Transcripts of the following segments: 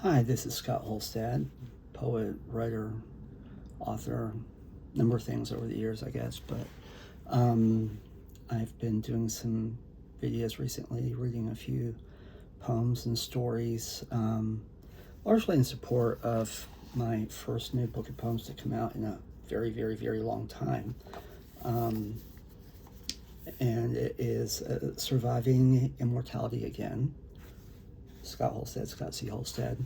Hi, this is Scott Holstad, poet, writer, author, number of things over the years, I guess, but I've been doing some videos recently, reading a few poems and stories, largely in support of my first new book of poems to come out in a very, very, very long time. And it is Surviving Immortality Again. Scott Holstad, Scott C Holstad,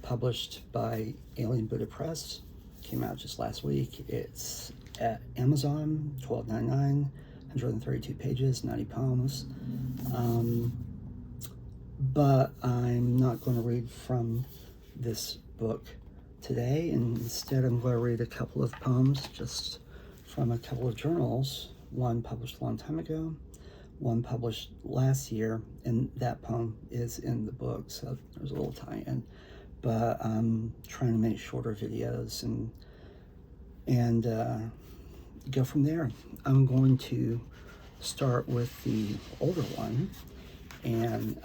published by Alien Buddha Press. Came out just last week. It's at Amazon, $12.99, 132 pages, 90 poems. But I'm not going to read from this book today. Instead, I'm going to read a couple of poems just from a couple of journals. One published a long time ago, one published last year, and that poem is in the book, so there's a little tie-in. But I'm trying to make shorter videos and go from there. I'm going to start with the older one, and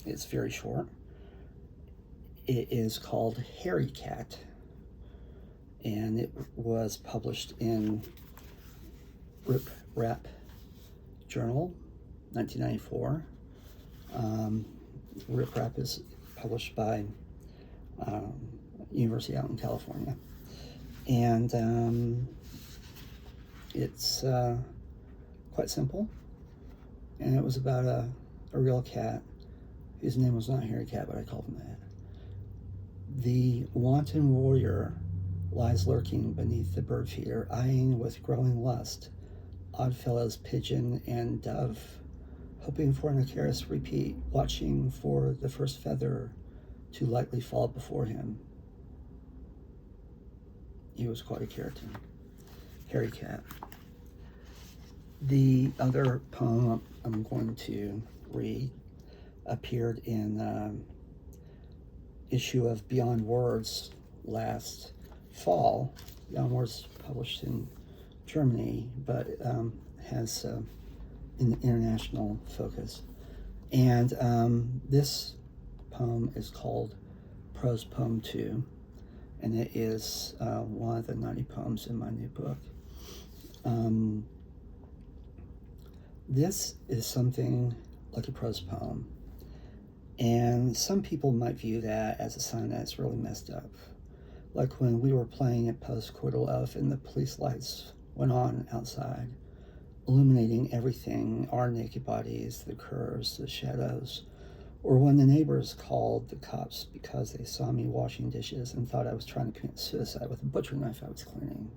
it's very short. It is called Harrycat, and it was published in Rip Rap Journal, 1994. Rip Rap is published by University out in California, and it's quite simple. And it was about a real cat whose name was not Harrycat, but I called him that. The wanton warrior lies lurking beneath the bird feeder, eyeing with growing lust Oddfellows, pigeon, and dove, hoping for an Icarus repeat, watching for the first feather to lightly fall before him. He was quite a character. Harrycat. The other poem I'm going to read appeared in issue of Beyond Words last fall. Beyond Words published in Germany, but has an international focus. And this poem is called Prose Poem 2, and it is one of the 90 poems in my new book. This is something like a prose poem, and some people might view that as a sign that it's really messed up. Like when we were playing at post-coital elf and the police lights went on outside, illuminating everything, our naked bodies, the curves, the shadows, or when the neighbors called the cops because they saw me washing dishes and thought I was trying to commit suicide with a butcher knife I was cleaning.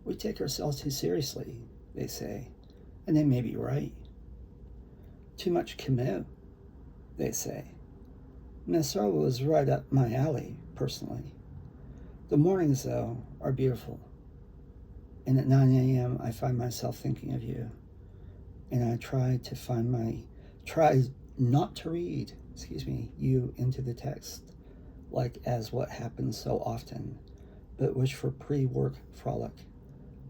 We take ourselves too seriously, they say, and they may be right. Too much Camus, they say. Minnesota was right up my alley, personally. The mornings, though, are beautiful. And at 9 a.m., I find myself thinking of you. And I try not to read, you into the text, like as what happens so often, but wish for pre-work frolic,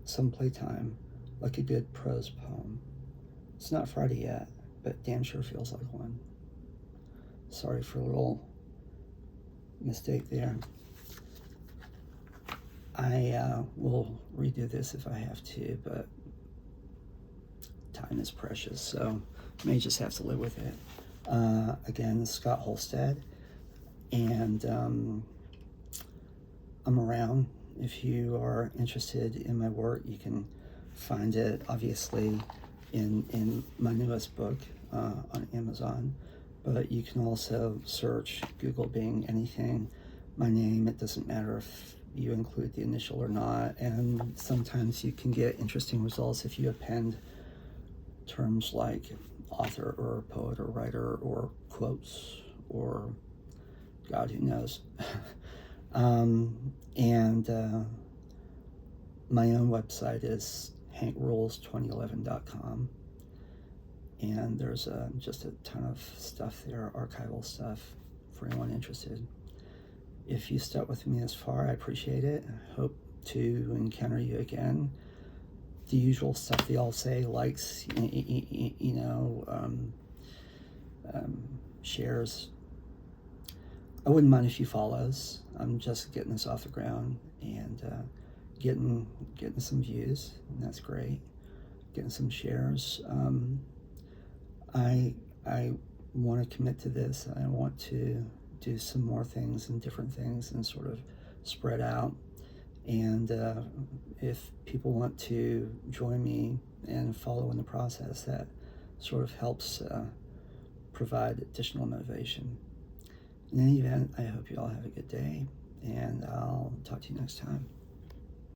some playtime, like a good prose poem. It's not Friday yet, but damn sure feels like one. Sorry for a little mistake there. I will redo this if I have to, but time is precious, so I may just have to live with it. Again, Scott Holstad, and I'm around. If you are interested in my work, you can find it, obviously, in my newest book on Amazon, but you can also search, Google, Bing, anything, my name. It doesn't matter if you include the initial or not, and sometimes you can get interesting results if you append terms like author or poet or writer or quotes or God who knows. My own website is hankrules2011.com, and there's just a ton of stuff there, archival stuff for anyone interested. If you stuck with me this far, I appreciate it. I hope to encounter you again. The usual stuff they all say, likes, shares, I wouldn't mind a few follows. I'm just getting this off the ground and getting some views, and that's great. Getting some shares. I want to commit to this. I want to do some more things and different things and sort of spread out. And if people want to join me and follow in the process, that sort of helps provide additional motivation. In any event, I hope you all have a good day, and I'll talk to you next time.